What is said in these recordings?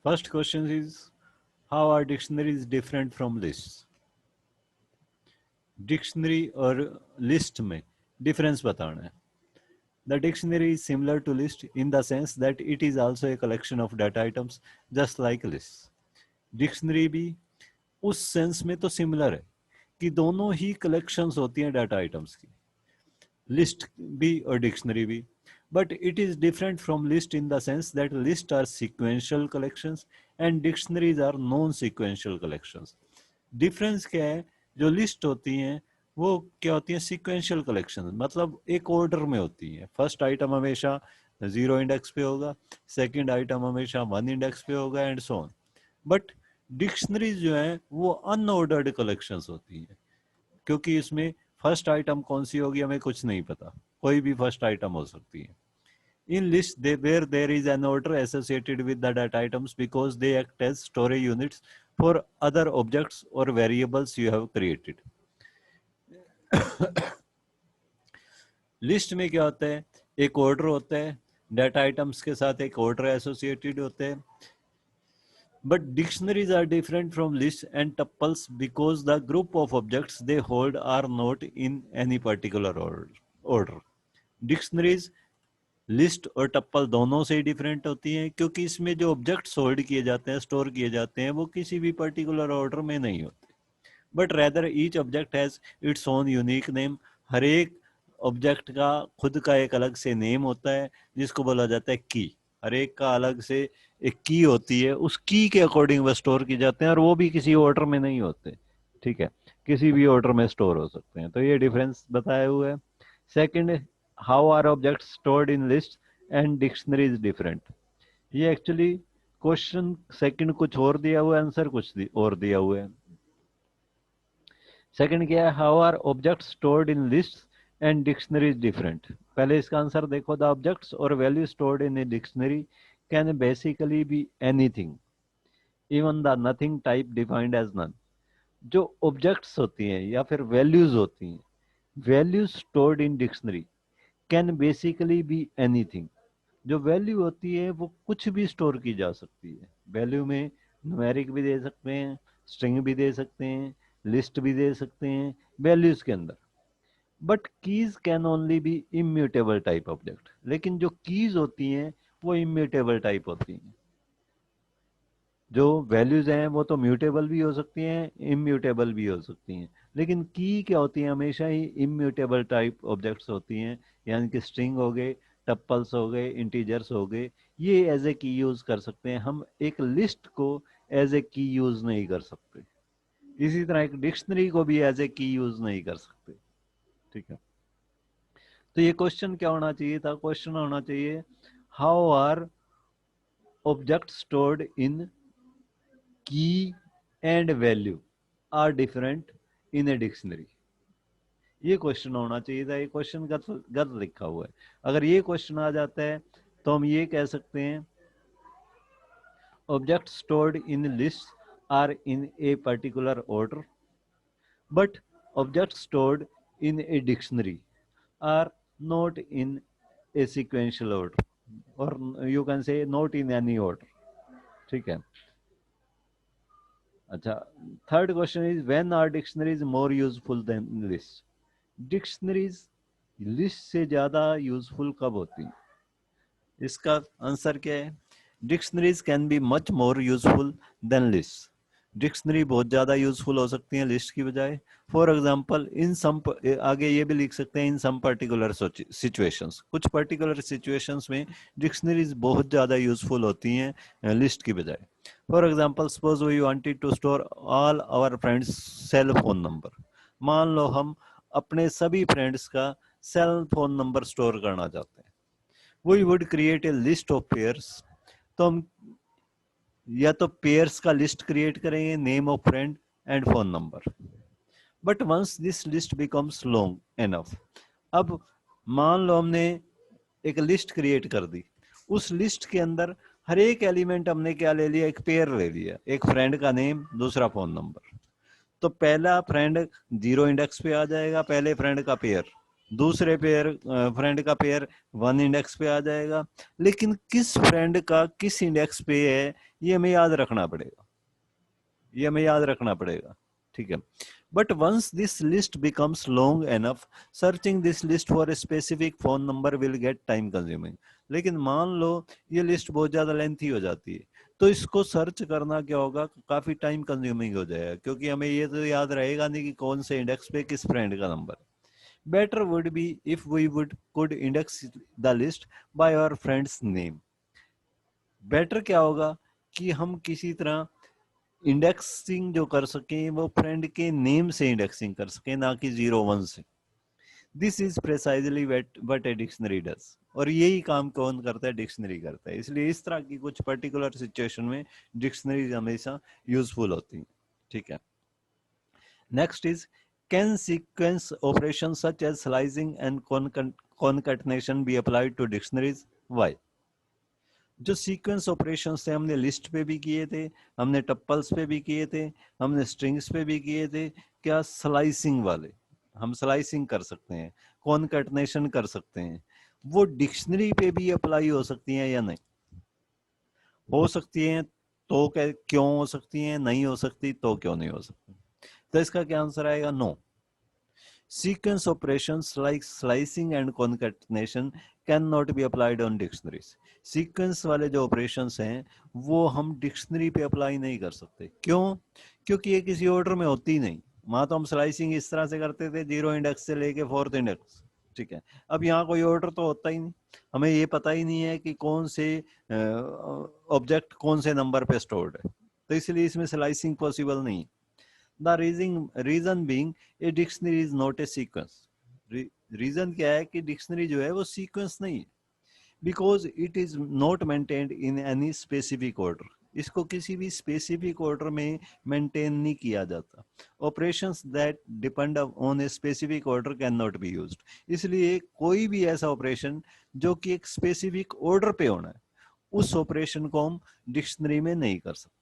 First question is, how are dictionaries different from lists? Dictionary और list में difference बताना है. The dictionary is similar to list in the sense that it is also a collection of data items just like lists. Dictionary भी उस sense में तो similar है कि दोनों ही कलेक्शंस होती हैं डाटा आइटम्स की, लिस्ट भी और डिक्शनरी भी. But it is different from list in the sense that lists are sequential collections and dictionaries are non-sequential collections. Difference क्या है? जो लिस्ट होती हैं वो क्या होती हैं? सीक्वेंशियल कलेक्शन, मतलब एक ऑर्डर में होती हैं. फर्स्ट आइटम हमेशा 0 इंडेक्स पे होगा, सेकंड आइटम हमेशा 1 इंडेक्स पे होगा and so on. But dictionaries जो है वो अनऑर्डर्ड कलेक्शंस होती हैं, क्योंकि इसमें फर्स्ट आइटम कौन सी होगी हमें कुछ नहीं पता, कोई भी फर्स्ट आइटम हो सकती है. In list, where there is an order associated with the data items because they act as storage units for other objects or variables you have created. List में क्या होता है? एक ऑर्डर होता है, डाटा आइटम्स के साथ एक ऑर्डर एसोसिएटेड होते हैं. But dictionaries are different from lists and tuples because the group of objects they hold are not in any particular order. Dictionaries list और टप्पल दोनों से ही डिफरेंट होती हैं क्योंकि इसमें जो ऑब्जेक्ट्स होल्ड किए जाते हैं, स्टोर किए जाते हैं, वो किसी भी पर्टिकुलर ऑर्डर में नहीं होते. But rather each object has its own unique name. हर एक ऑब्जेक्ट का खुद का एक अलग से नेम होता है जिसको बोला जाता है की. हर एक का अलग से एक की होती है, उस की के अकॉर्डिंग वह स्टोर की जाते हैं और वो भी किसी ऑर्डर में नहीं होते. ठीक है, किसी भी ऑर्डर में स्टोर हो सकते हैं. तो ये डिफरेंस बताया हुआ है. Second, how are objects stored in list and dictionary is different. ये एक्चुअली क्वेश्चन सेकंड कुछ और दिया हुआ है, आंसर कुछ और दिया हुआ है. सेकंड क्या है? How are objects stored in list and dictionary is different. पहले इसका आंसर देखो. द ऑब्जेक्ट्स और value stored in a dictionary can basically be anything, even the nothing type defined as none. जो ऑब्जेक्ट्स होती हैं या फिर वैल्यूज होती हैं, values stored in dictionary can basically be anything. जो वैल्यू होती है वो कुछ भी स्टोर की जा सकती है. वैल्यू में न्यूमेरिक भी दे सकते हैं, स्ट्रिंग भी दे सकते हैं, लिस्ट भी दे सकते हैं वैल्यूज के अंदर. But keys can only be immutable type object. लेकिन जो कीज होती हैं वो इम्यूटेबल टाइप होती हैं. जो वैल्यूज हैं वो तो म्यूटेबल भी हो सकती हैं, इम्यूटेबल भी हो सकती हैं, लेकिन की क्या होती है? हमेशा ही इम्यूटेबल टाइप ऑब्जेक्ट्स होती हैं. यानी कि स्ट्रिंग हो गए, टप्पल्स हो गए, इंटीजर्स हो गए, ये एज ए की यूज कर सकते हैं. हम एक लिस्ट को एज ए की यूज नहीं कर सकते. इसी तरह एक डिक्शनरी को भी एज ए की यूज नहीं कर सकते. ठीक है, तो ये क्वेश्चन क्या होना चाहिए था? क्वेश्चन होना चाहिए, how are object stored in key and value are different in a dictionary. ये क्वेश्चन होना चाहिए था. ये क्वेश्चन गलत लिखा हुआ है. अगर ये क्वेश्चन आ जाता है तो हम ये कह सकते हैं, object stored in list are in a particular order, but object stored in a dictionary are not in a sequential order, और you can say not in any order. ठीक है. अच्छा, third question is, when are dictionaries more useful than list. Dictionaries list से ज्यादा useful कब होती है? इसका आंसर क्या है? Dictionaries can be much more useful than list. Dictionary बहुत ज्यादा यूजफुल हो सकती है लिस्ट की बजाय. फॉर एग्जांपल, इन सम, आगे ये भी लिख सकते हैं, इन सम पर्टिकुलर सिचुएशंस. कुछ पर्टिकुलर सिचुएशंस में डिक्शनरीज बहुत ज्यादा यूजफुल होती हैं लिस्ट की बजाय. For example, suppose we wanted to store all our friends cell phone number. मान लो हम अपने सभी फ्रेंड्स का सेल फोन नंबर स्टोर करना चाहते हैं. We would create a list of pairs. तो हम या तो पेयर्स का लिस्ट क्रिएट करेंगे, name of friend and phone number. But once this list becomes long enough, अब मान लो हमने एक लिस्ट क्रिएट कर दी. उस लिस्ट के अंदर हर एक एलिमेंट हमने क्या ले लिया? एक पेयर ले लिया. एक फ्रेंड का नेम, दूसरा फोन नंबर. तो पहला फ्रेंड 0 इंडेक्स पे आ जाएगा, पहले फ्रेंड का पेयर दूसरे पेयर फ्रेंड का पेयर 1 इंडेक्स पे आ जाएगा, लेकिन किस फ्रेंड का किस इंडेक्स पे है ये हमें याद रखना पड़ेगा, ये हमें याद रखना पड़ेगा, ठीक है। But once this list becomes long enough, searching this list for a specific phone number will get time consuming. लेकिन मान लो ये लिस्ट बहुत ज्यादा लेंथी हो जाती है, तो इसको सर्च करना क्या होगा, काफी टाइम कंज्यूमिंग हो जाएगा, क्योंकि हमें ये तो याद रहेगा नहीं कि कौन से इंडेक्स पे किस फ्रेंड का नंबर। Better would be if we would could index the list by our friends name. Better क्या होगा कि हम किसी तरह इंडेक्सिंग जो कर सकें वो फ्रेंड के नेम से इंडेक्सिंग कर सकें, ना कि 0 1 से। This is precisely what a dictionary does. और यही काम कौन करता है, डिक्शनरी करता है। इसलिए इस तरह की कुछ पर्टिकुलर सिचुएशन में डिक्शनरी हमेशा यूजफुल होती है, ठीक है। Next is, can sequence operation such as slicing and concatenation be applied to dictionaries? Why? जो सीक्वेंस ऑपरेशंस थे हमने लिस्ट पे भी किए थे, हमने टप्पल्स पे भी किए थे, हमने स्ट्रिंग्स पे भी किए थे, क्या स्लाइसिंग वाले हम स्लाइसिंग कर सकते हैं, कॉनकैटिनेशन कर सकते हैं, वो डिक्शनरी पे भी अप्लाई हो सकती हैं या नहीं? हो सकती हैं तो क्यों हो सकती हैं, नहीं हो सकती तो क्यों नहीं हो सकती? तो इसका क्या आंसर आएगा? No. Sequence operations like slicing and concatenation cannot be applied on dictionaries. Sequence वाले जो operations हैं वो हम डिक्शनरी पे अप्लाई नहीं कर सकते। क्यों? क्योंकि ये किसी ऑर्डर में होती ही नहीं। वहां तो हम स्लाइसिंग इस तरह से करते थे, 0 इंडेक्स से लेके 4th इंडेक्स, ठीक है। अब यहाँ कोई ऑर्डर तो होता ही नहीं, हमें ये पता ही नहीं है कि कौन से ऑब्जेक्ट कौन से नंबर पे स्टोर्ड है, तो इसलिए इसमें स्लाइसिंग पॉसिबल नहीं। The reason being a dictionary is not a sequence. Reason क्या है कि डिक्शनरी जो है वो सीक्वेंस नहीं है, because it is not maintained in any specific order. इसको किसी भी स्पेसिफिक ऑर्डर में मेंटेन नहीं किया जाता। Operations that depend on a specific order can not be used. इसलिए कोई भी ऐसा ऑपरेशन जो कि एक स्पेसिफिक ऑर्डर पे होना है, उस ऑपरेशन को हम डिक्शनरी में नहीं कर सकते।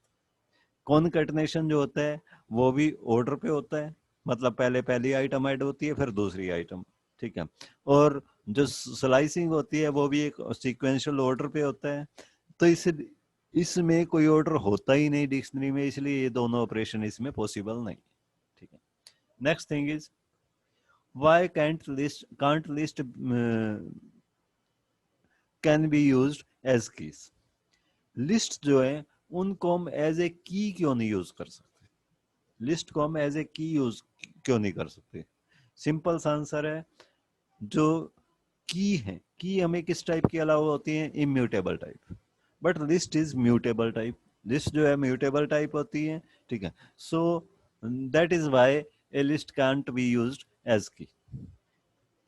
कॉनकैटिनेशन जो होता है वो भी ऑर्डर पे होता है, मतलब पहले पहली आइटम ऐड होती है फिर दूसरी आइटम, ठीक है। और जो स्लाइसिंग होती है वो भी एक सीक्वेंशियल ऑर्डर पे होता है। तो इसमें कोई ऑर्डर होता ही नहीं डिक्शनरी में, इसलिए ये दोनों ऑपरेशन इसमें पॉसिबल नहीं, ठीक है। Next thing is, why can't list can be used as keys. List जो है उनको हम एज ए की क्यों नहीं यूज कर सकते? लिस्ट को हम एज ए की यूज क्यों नहीं कर सकते? सिंपल सा आंसर है, जो की है, की हमें किस टाइप की अलाउ होती है? Immutable type. But list is mutable type. List जो है म्यूटेबल टाइप होती है, ठीक है। So that is why a list can't be used as key.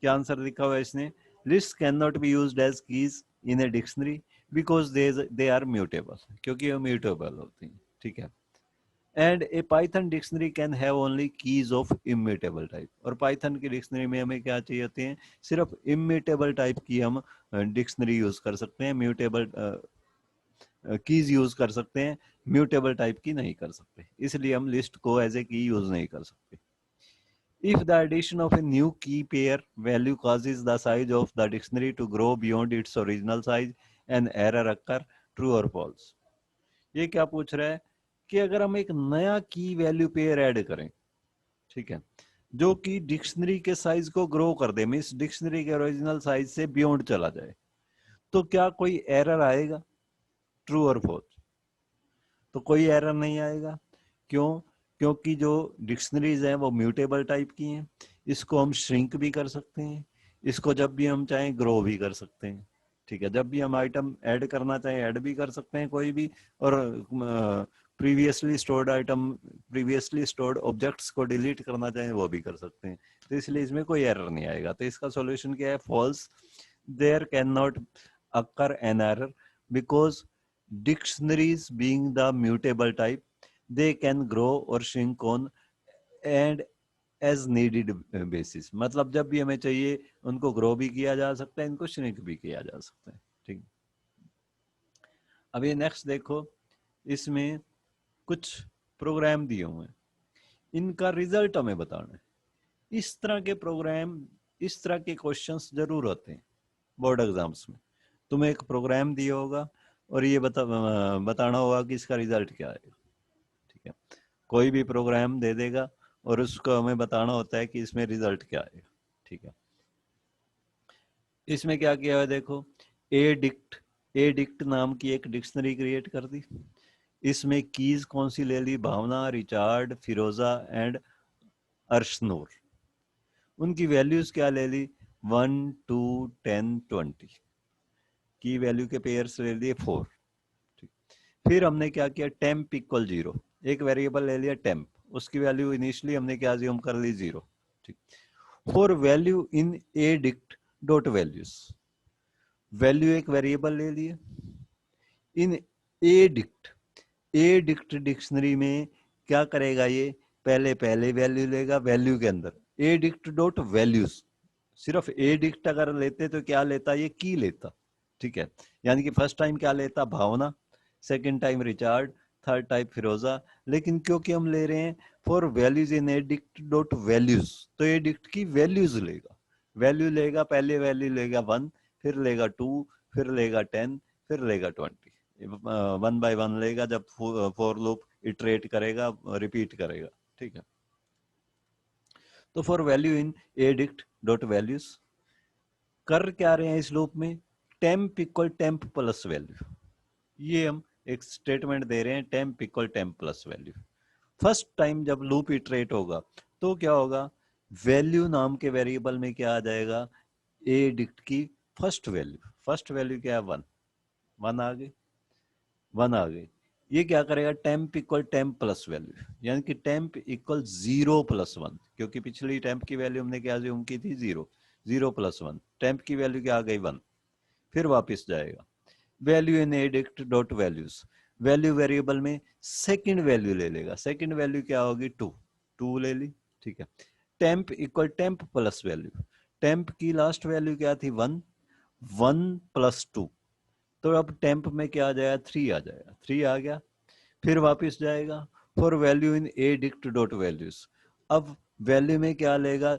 क्या आंसर लिखा हुआ है इसने? List can not be used as keys in a dictionary because they are mutable, क्योंकि वो म्यूटेबल होती हैं, ठीक है। And a Python dictionary can have only keys of immutable type. और पाइथन की डिक्शनरी में हमें क्या चाहिए होती है? सिर्फ इम्यूटेबल टाइप की हम डिक्शनरी यूज कर सकते हैं, म्यूटेबल कीज यूज कर सकते हैं, म्यूटेबल टाइप की नहीं कर सकते। इसलिए हम लिस्ट को एज ए की यूज नहीं कर सकते। If the addition of a new key pair value causes the size of the dictionary to grow beyond its original size, an error occur, true or false? ये क्या पूछ रहा है कि अगर हम एक नया की वैल्यू पेयर ऐड करें, ठीक है, जो कि डिक्शनरी के साइज को ग्रो कर दे, मींस डिक्शनरी के ओरिजिनल साइज से बियॉन्ड चला जाए, तो क्या कोई एरर आएगा? ट्रू और फॉल्स? तो कोई एरर नहीं आएगा। क्यों? क्योंकि जो डिक्शनरीज हैं वो म्यूटेबल टाइप की हैं। इसको हम श्रिंक भी कर सकते हैं, इसको जब भी हम चाहें ग्रो भी कर सकते हैं, ठीक है। जब भी हम आइटम ऐड करना चाहें ऐड भी कर सकते हैं कोई भी, और previously stored item, previously stored objects को डिलीट करना चाहें वो भी कर सकते हैं। तो इसलिए इसमें कोई एरर नहीं आएगा। तो इसका सॉल्यूशन क्या है? False. There can not occur an error because dictionaries being the mutable type, they can grow or shrink on and as needed basis। मतलब जब भी हमें चाहिए उनको ग्रो भी किया जा सकता है, इनको श्रिंक भी किया जा सकता है, ठीक। अब ये नेक्स्ट देखो, इसमें कुछ प्रोग्राम दिए हुए हैं, इनका रिजल्ट हमें बताना है। इस तरह के प्रोग्राम इस तरह के क्वेश्चंस जरूर होते हैं बोर्ड एग्जाम्स में। तुम्हें एक प्रोग्राम दिया होगा और ये बताना होगा कि इसका रिजल्ट क्या है। ठीक है, कोई भी प्रोग्राम दे देगा और उसको हमें बताना होता है कि इसमें रिजल्ट क्या है। ठीक है, इसमें क्या किया है देखो, एडिक्ट नाम की एक डिक्शनरी क्रिएट कर दी। इसमें कीज कौन सी ले ली, भावना, रिचार्ड, फिरोजा एंड अर्शनूर। उनकी वैल्यूज क्या ले ली, 1 2 10 20 की वैल्यू के पेयर्स ले लिए 4। फिर हमने क्या किया, टेम्प इक्वल 0, एक वेरिएबल ले लिया टेम्प, उसकी वैल्यू इनिशियली हमने क्या ज्यूम कर ली 0। ठीक, for value in a dict dot values, value एक वेरिएबल ले लिए इन एडिक्ट डिक्शनरी में क्या करेगा ये, पहले वैल्यू लेगा वैल्यू के अंदर, एडिक्ट डॉट वैल्यूज। सिर्फ एडिक्ट अगर लेते तो क्या लेता, ये की लेता। ठीक है, यानी कि फर्स्ट टाइम क्या लेता, Bhavna, second time Richard, third time Firoza. लेकिन क्योंकि हम ले रहे हैं for values in a dict dot values, तो एडिक्ट की वैल्यूज लेगा। वैल्यू लेगा, पहले वैल्यू लेगा 1, फिर लेगा 2, फिर लेगा 10, फिर लेगा 20। 1 बाय 1 लेगा जब फॉर लूप इटरेट करेगा, रिपीट करेगा। ठीक है, तो for value in a dict dot values कर क्या रहे हैं इस लूप में, temp equal temp plus value. ये हम एक स्टेटमेंट दे रहे हैं, temp equal temp plus value. First time जब लूप इटरेट होगा तो क्या होगा, वैल्यू नाम के वेरिएबल में क्या आ जाएगा, एडिक्ट की फर्स्ट वैल्यू क्या है, 1, 1 आ गई, 1 आ गई। ये क्या करेगा, temp equal temp plus value, यानी कि टेम्प इक्वल 0 + 1, क्योंकि पिछली टेम्प की वैल्यू हमने क्या ज्यूम की थी 0, 0 + 1, टेम्प की वैल्यू क्या आ गई 1। फिर वापस जाएगा, value in a dict dot values, value variable में सेकंड वैल्यू ले लेगा, सेकंड वैल्यू क्या होगी 2, 2 ले ली। ठीक है, temp equal temp plus value, temp की लास्ट वैल्यू क्या थी 1, 1 + 2, तो अब टेम्प में क्या आ जाएगा, 3 आ जाएगा, 3 आ गया। फिर वापस जाएगा for value in a dict dot values, अब वैल्यू में क्या लेगा,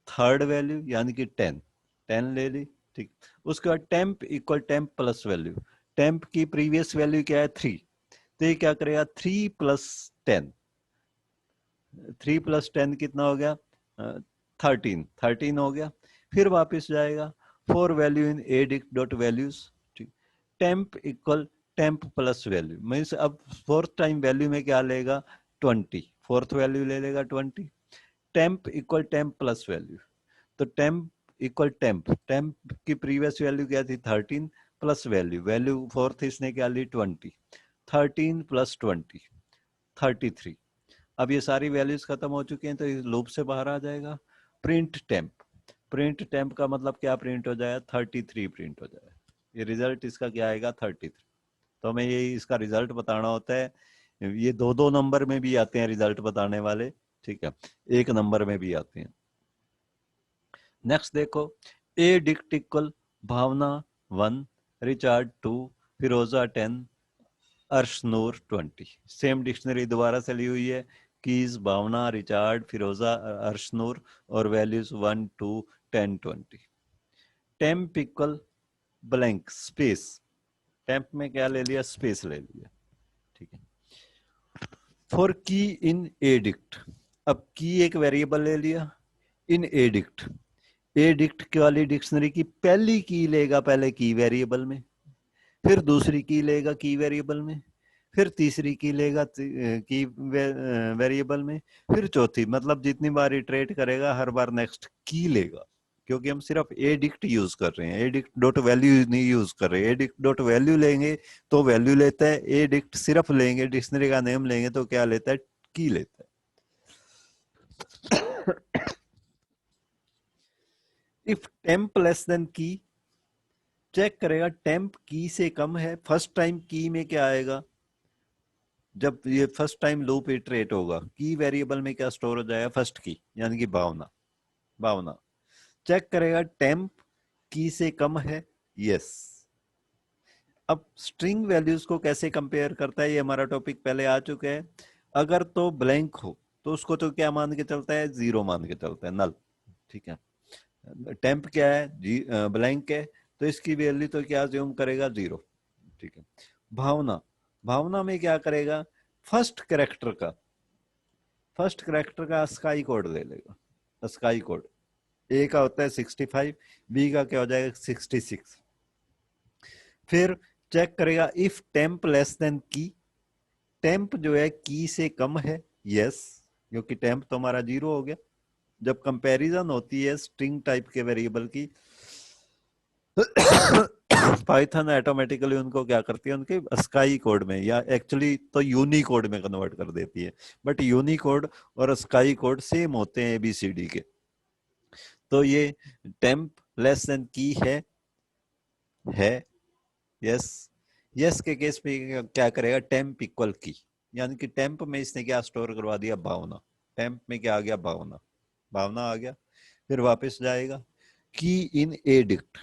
थर्ड वैल्यू यानी कि 10, 10 ले ली। ठीक, उसके बाद temp equal temp plus value, temp की प्रीवियस वैल्यू क्या है 3, तो ये क्या करेगा 3 + 10, 3 + 10 कितना हो गया, 13, 13 हो गया। फिर वापस जाएगा for value in a dict dot values, temp equal temp plus value, means अब फोर्थ टाइम वैल्यू में क्या लेगा 20, फोर्थ वैल्यू ले लेगा 20, temp equal temp plus value, तो टेम्प इक्वल टेम्प, टेम्प की प्रीवियस वैल्यू क्या थी 13 प्लस वैल्यू, वैल्यू फोर्थ इसने क्या ली 20, 13 + 20 33। अब ये सारी वैल्यूज खत्म हो चुकी हैं तो इस लूप से बाहर आ जाएगा, प्रिंट टेम्प, प्रिंट टेम्प का मतलब क्या प्रिंट हो जाएगा 33 प्रिंट हो जाएगा, ये रिजल्ट इसका क्या आएगा 33। तो हमें ये इसका रिजल्ट बताना होता है, ये 2-2 नंबर में भी आते हैं रिजल्ट बताने वाले। ठीक है, 1 नंबर में भी आते हैं। नेक्स्ट देखो, एडिक्ट इक्वल भावना 1, रिचार्ड 2, फिरोजा 10, अर्शनूर 20। सेम डिक्शनरी दोबारा से ली हुई है, कीज भावना, रिचार्ड, फिरोजा, अर्शनूर और values 1 2 10 20। Temp equal blank space, temp में क्या ले लिया, स्पेस ले लिया। ठीक है, फॉर की इन एडिक्ट, अब की एक वेरिएबल ले लिया, इन एडिक्ट, एडिक्ट वाली डिक्शनरी की पहली की लेगा पहले की वेरिएबल में, फिर दूसरी की लेगा की वेरिएबल में, फिर तीसरी की लेगा की वेरिएबल में, फिर चौथी, मतलब जितनी बार इटरेट करेगा हर बार नेक्स्ट की लेगा, क्योंकि हम सिर्फ एडिक्ट यूज कर रहे हैं, एडिक्ट डॉट वैल्यू नहीं यूज कर रहे। एडिक्ट डॉट वैल्यू लेंगे तो वैल्यू लेता है, एडिक्ट सिर्फ लेंगे, डिक्शनरी का नेम लेंगे तो क्या लेता है, की लेता है। इफ टेम्प लेस देन की, चेक करेगा टेम्प की से कम है, फर्स्ट टाइम की में क्या आएगा, जब ये फर्स्ट टाइम लूप इटरेट होगा की वेरिएबल में क्या स्टोर हो जाएगा, फर्स्ट की यानी कि भावना, भावना। चेक करेगा टेम्प की से कम है, यस। अब स्ट्रिंग वैल्यूज को कैसे कंपेयर करता है, ये हमारा टॉपिक पहले आ चुका है। अगर तो ब्लैंक हो तो उसको तो क्या मान के चलता है, 0 मान के चलता है, नल। ठीक है, टेम्प क्या है, जी ब्लैंक है, तो इसकी वैल्यू तो क्या ज्यूम करेगा, 0। ठीक है। भावना, भावना में क्या करेगा, फर्स्ट कैरेक्टर का स्काई कोड ले लेगा। स्काई कोड ए का होता है 65, बी का क्या हो जाएगा 66। फिर चेक करेगा इफ टेम्प लेस देन की, टेम्प जो है की से कम है, यस, क्योंकि टेम्प तो हमारा 0 हो गया। जब कंपैरिजन होती है स्ट्रिंग टाइप के वेरिएबल की, पाइथन ऑटोमेटिकली उनको क्या करती है, उनके स्काई कोड में, या एक्चुअली तो यूनिकोड में कन्वर्ट कर देती है, बट यूनिकोड और स्काई कोड सेम होते हैं एबीसीडी के। तो ये टेम्प लेस देन की है यस। यस के केस में क्या करेगा, टेम्प इक्वल की, यानी कि टेम्प में इसने क्या स्टोर करवा दिया, भावना। टेम्प में क्या आ गया, भावना, भावना आ गया। फिर वापस जाएगा, की इन एडिक्ट,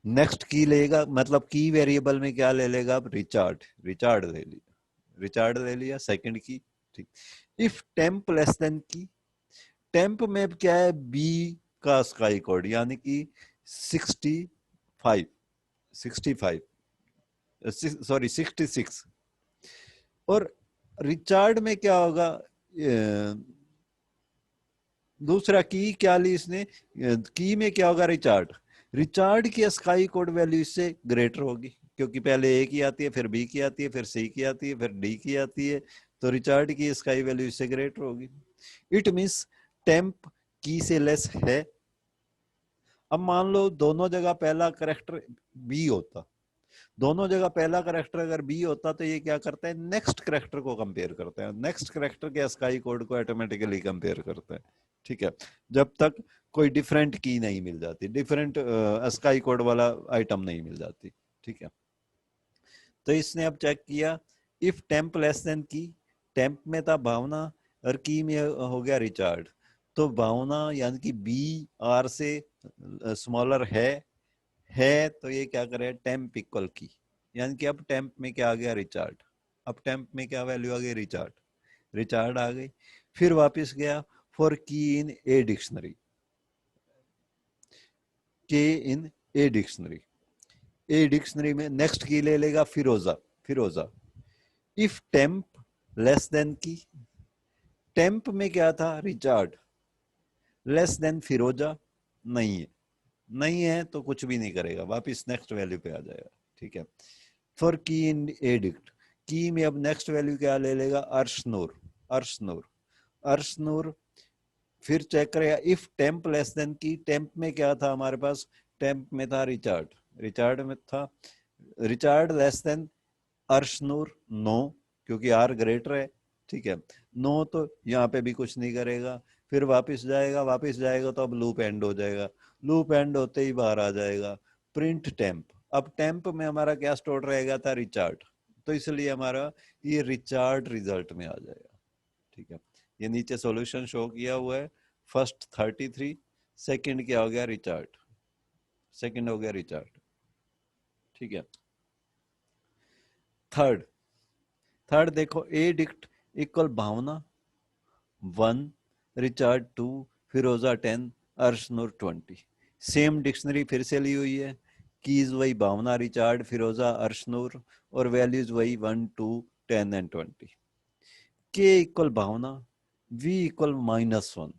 नेक्स्ट की लेगा, मतलब की वेरिएबल में क्या ले लेगा, अब रिचार्ड, रिचार्ड ले लिया, रिचार्ड ले लिया सेकंड की। ठीक। इफ टेम्प लेस देन की, टेम्प में क्या है, बी का स्काई कोड, यानी कि 65, 65 सॉरी 66। और रिचार्ड में क्या होगा, दूसरा की क्या ली इसने, की में क्या होगा, रिचार्ड, रिचार्ड की स्काई कोड वैल्यू इससे ग्रेटर होगी, क्योंकि पहले ए की आती है, फिर बी की आती है, फिर सी की आती है, फिर डी की आती है, तो रिचार्ड की स्काई वैल्यू इससे ग्रेटर होगी। इट मीन्स टेम्प की से लेस है। अब मान लो दोनों जगह पहला करेक्टर बी होता, दोनों जगह पहला करेक्टर अगर बी होता, तो ये क्या करता है, नेक्स्ट करेक्टर को कंपेयर करता है, नेक्स्ट करेक्टर के स्काई कोड को ऑटोमेटिकली कंपेयर करता है। ठीक है, जब तक कोई डिफरेंट की नहीं मिल जाती, डिफरेंट स्काई कोड वाला आइटम नहीं मिल जाती। ठीक है, तो इसने अब चेक किया, इफ टेम्प लेस देन की, टेम्प में था भावना और की में हो गया रिचार्ड, तो भावना यानी कि बी आर से स्मॉलर है, तो ये क्या करे, टेम्प इक्वल की, यानी कि अब टेम्प में क्या आ गया, रिचार्ड। अब टेम्प में क्या वैल्यू आ गई, रिचार्ड, रिचार्ड आ गई। फिर वापस गया, फॉर की इन ए डिक्शनरी, के in a dictionary, a dictionary में नेक्स्ट की ले लेगा, फिरोजा, फिरोजा। इफ टेम्प लेस देन की, टेम्प में क्या था, रिचार्ड, लेस देन फिरोजा, नहीं है, नहीं है तो कुछ भी नहीं करेगा, वापिस नेक्स्ट वैल्यू पे आ जाएगा। ठीक है, फॉर की इन एडिक्ट, की में अब नेक्स्ट वैल्यू क्या ले लेगा, अर्शनूर, अर्शनूर, अर्शनूर। फिर चेक करेगा, इफ टेम्प लेस देन की, टेम्प में क्या था हमारे पास, टेम्प में था रिचार्ड, रिचार्ड में था, Richard less than Arshnoor, no, क्योंकि आर ग्रेटर है। ठीक है, नो तो यहाँ पे भी कुछ नहीं करेगा। फिर वापस जाएगा, वापस जाएगा तो अब लूप एंड हो जाएगा, लूप एंड होते ही बाहर आ जाएगा, प्रिंट टेम्प। अब टेम्प में हमारा क्या स्टोर रहेगा था, रिचार्ड, तो इसलिए हमारा ये रिचार्ड रिजल्ट में आ जाएगा। ठीक है, ये नीचे सॉल्यूशन शो किया हुआ है, फर्स्ट 33, सेकंड क्या हो गया, रिचार्ड, सेकंड हो गया रिचार्ड। ठीक है, थर्ड, थर्ड देखो, ए डिक्ट इक्वल भावना 1, रिचार्ड 2, फिरोजा 10, अर्शनूर 20। सेम डिक्शनरी फिर से ली हुई है, कीज वही भावना, रिचार्ड, फिरोजा, अर्शनूर, और वैल्यूज वही 1, 2, 10 एंड 20। के इक्वल भावना, वी इक्वल -1,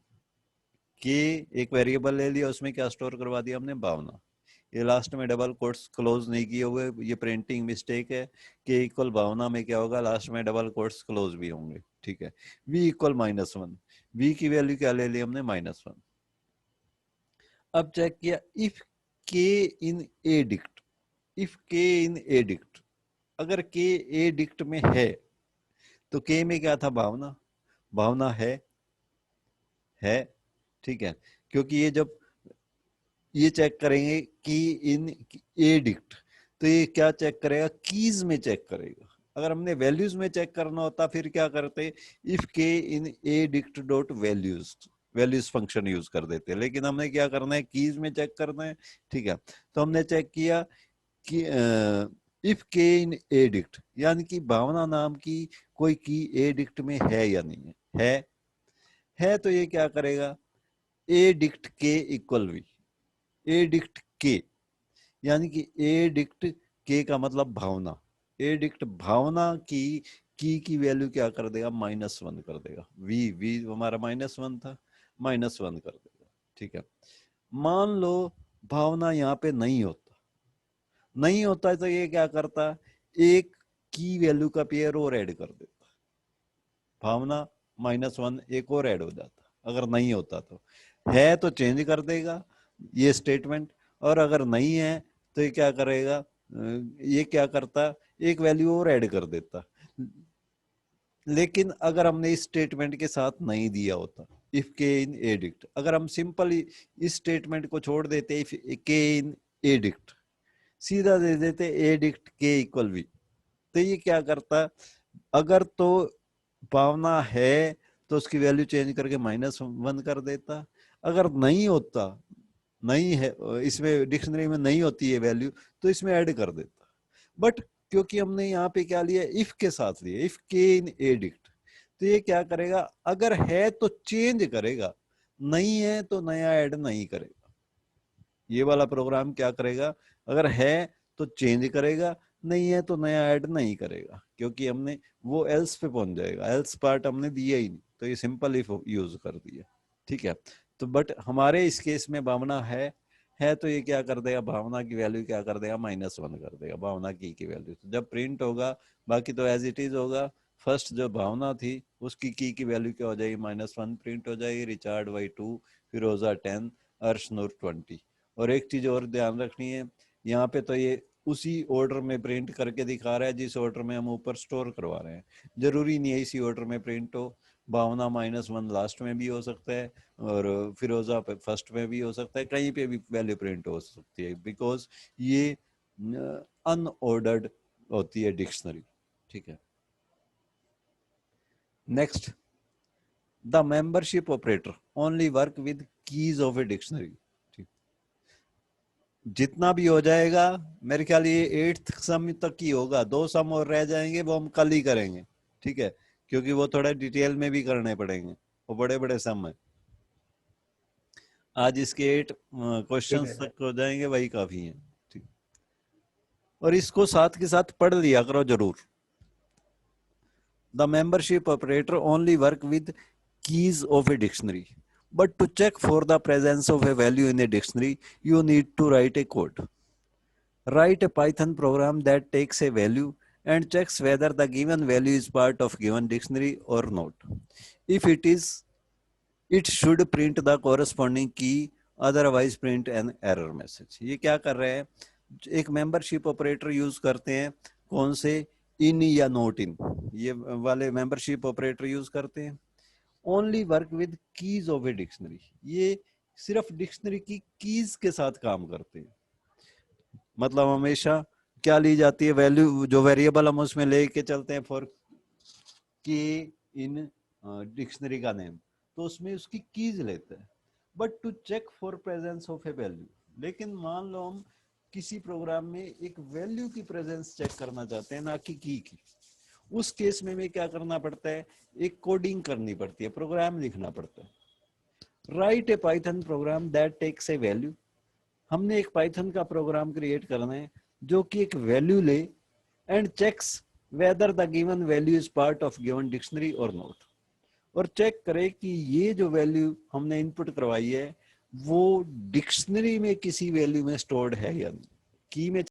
के एक वेरिएबल ले लिया, उसमें क्या स्टोर करवा दिया हमने, भावना। ये लास्ट में डबल कोट्स क्लोज नहीं किए हुए, ये प्रिंटिंग मिस्टेक है, के इक्वल भावना में क्या होगा, लास्ट में डबल कोट्स क्लोज भी होंगे। ठीक है, v इक्वल -1, v की वैल्यू क्या ले ली हमने, -1। अब चेक किया, if k in a dict, if k in a dict, अगर k ए डिक्ट में है, तो k में क्या था, भावना, भावना है। ठीक है, क्योंकि ये जब ये चेक करेंगे की इन ए डिक्ट, तो ये क्या चेक करेगा, कीज में चेक करेगा। अगर हमने वैल्यूज में चेक करना होता फिर क्या करते, if K in a dict dot values, values function use कर देते, लेकिन हमने क्या करना है, कीज में चेक करना है। ठीक है, तो हमने चेक किया कि if K in a dict, यानी कि भावना नाम की कोई की ए डिक्ट में है या नहीं है, है तो ये क्या करेगा, ए डिक्ट के इक्वल वी, ए डिक्ट के यानी कि ए डिक्ट के का मतलब भावना, ए डिक्ट भावना की वैल्यू क्या कर देगा, -1 कर देगा। वी हमारा -1 था, -1 कर देगा। ठीक है, मान लो भावना यहाँ पे नहीं होता, नहीं होता है तो ये क्या करता, एक की वैल्यू का पेयर और ऐड कर देता, भावना -1 एक और ऐड हो जाता। अगर नहीं होता तो, है तो चेंज कर देगा ये स्टेटमेंट, और अगर नहीं है तो ये क्या करेगा, ये क्या करता, एक वैल्यू और ऐड कर देता। लेकिन अगर हमने इस स्टेटमेंट के साथ नहीं दिया होता, इफ के इन एडिक्ट, अगर हम सिंपल इस स्टेटमेंट को छोड़ देते, इफ के इन एडिक्ट, सीधा दे देते एडिक्ट के इक्वल वी, तो ये क्या करता, अगर तो भावना है तो उसकी वैल्यू चेंज करके -1 कर देता, अगर नहीं होता, नहीं है इसमें डिक्शनरी में नहीं होती है वैल्यू, तो इसमें ऐड कर देता। बट क्योंकि हमने यहाँ पे क्या लिया, इफ के साथ लिया, इफ के इन एडिक्ट, तो ये क्या करेगा, अगर है तो चेंज करेगा, नहीं है तो नया ऐड नहीं करेगा। ये वाला प्रोग्राम क्या करेगा, अगर है तो चेंज करेगा, नहीं है तो नया ऐड नहीं करेगा, क्योंकि हमने वो एल्स पे पहुंच जाएगा, एल्स पार्ट हमने दिया ही नहीं, तो ये सिंपल इफ यूज कर दिया। ठीक है, तो बट हमारे इस केस में भावना है तो ये क्या कर देगा, भावना की वैल्यू क्या कर देगा, -1 कर देगा, भावना की वैल्यू। तो जब प्रिंट होगा बाकी तो एज इट इज होगा, फर्स्ट जो भावना थी उसकी की वैल्यू क्या हो जाएगी, -1 प्रिंट हो जाएगी, रिचार्ड Y2, फिरोजा 10, अर्शनूर 20। और एक चीज और ध्यान रखनी है, यहाँ पे तो ये उसी ऑर्डर में प्रिंट करके दिखा रहा है जिस ऑर्डर में हम ऊपर स्टोर करवा रहे हैं, जरूरी नहीं है इसी ऑर्डर में प्रिंट हो। भावना -1 लास्ट में भी हो सकता है, और फिरोजा पे फर्स्ट में भी हो सकता है, कहीं पे भी वैल्यू प्रिंट हो सकती है, बिकॉज ये अनऑर्डर्ड होती है डिक्शनरी। ठीक है, next, the membership operator only work with keys of a dictionary. जितना भी हो जाएगा, मेरे ख्याल ये 8th सम तक ही होगा, 2 सम और रह जाएंगे, वो हम कल ही करेंगे। ठीक है, क्योंकि वो थोड़ा डिटेल में भी करने पड़ेंगे, वो बड़े बड़े सम है। आज इसके 8 क्वेश्चंस तक हो जाएंगे, वही काफी है। ठीक, और इसको साथ के साथ पढ़ लिया करो जरूर। The membership operator only work with keys of a dictionary, but to check for the presence of a value in a dictionary you need to write a code. Write a Python program that takes a value and checks whether the given value is part of given dictionary or not. If it is, it should print the corresponding key, otherwise print an error message. ये क्या कर रहे हैं, एक membership operator use करते हैं, कौन से, इन या नोट इन, ये वाले मेंबरशिप ऑपरेटर यूज करते हैं। Only work with keys of A dictionary, ये सिर्फ डिक्शनरी की कीज के साथ काम करते हैं। मतलब हमेशा क्या ली जाती है, वैल्यू जो वेरिएबल हम उसमें लेके चलते हैं, फॉर के इन डिक्शनरी का नेम, तो उसमें उसकी कीज लेते हैं, but to check for presence of a value. लेकिन मान लो हम किसी प्रोग्राम में एक वैल्यू की प्रेजेंस चेक करना चाहते हैं, ना कि की, उस केस में हमें क्या करना पड़ता है, एक कोडिंग करनी पड़ती है, प्रोग्राम लिखना पड़ता है। Write a Python program that takes a value, हमने एक पाइथन का प्रोग्राम क्रिएट करना है जो कि एक वैल्यू ले and checks whether the given value is part of given dictionary और नॉट, और चेक करे कि ये जो वैल्यू हमने इनपुट करवाई है वो डिक्शनरी में किसी वैल्यू में स्टोर्ड है या नहीं। की में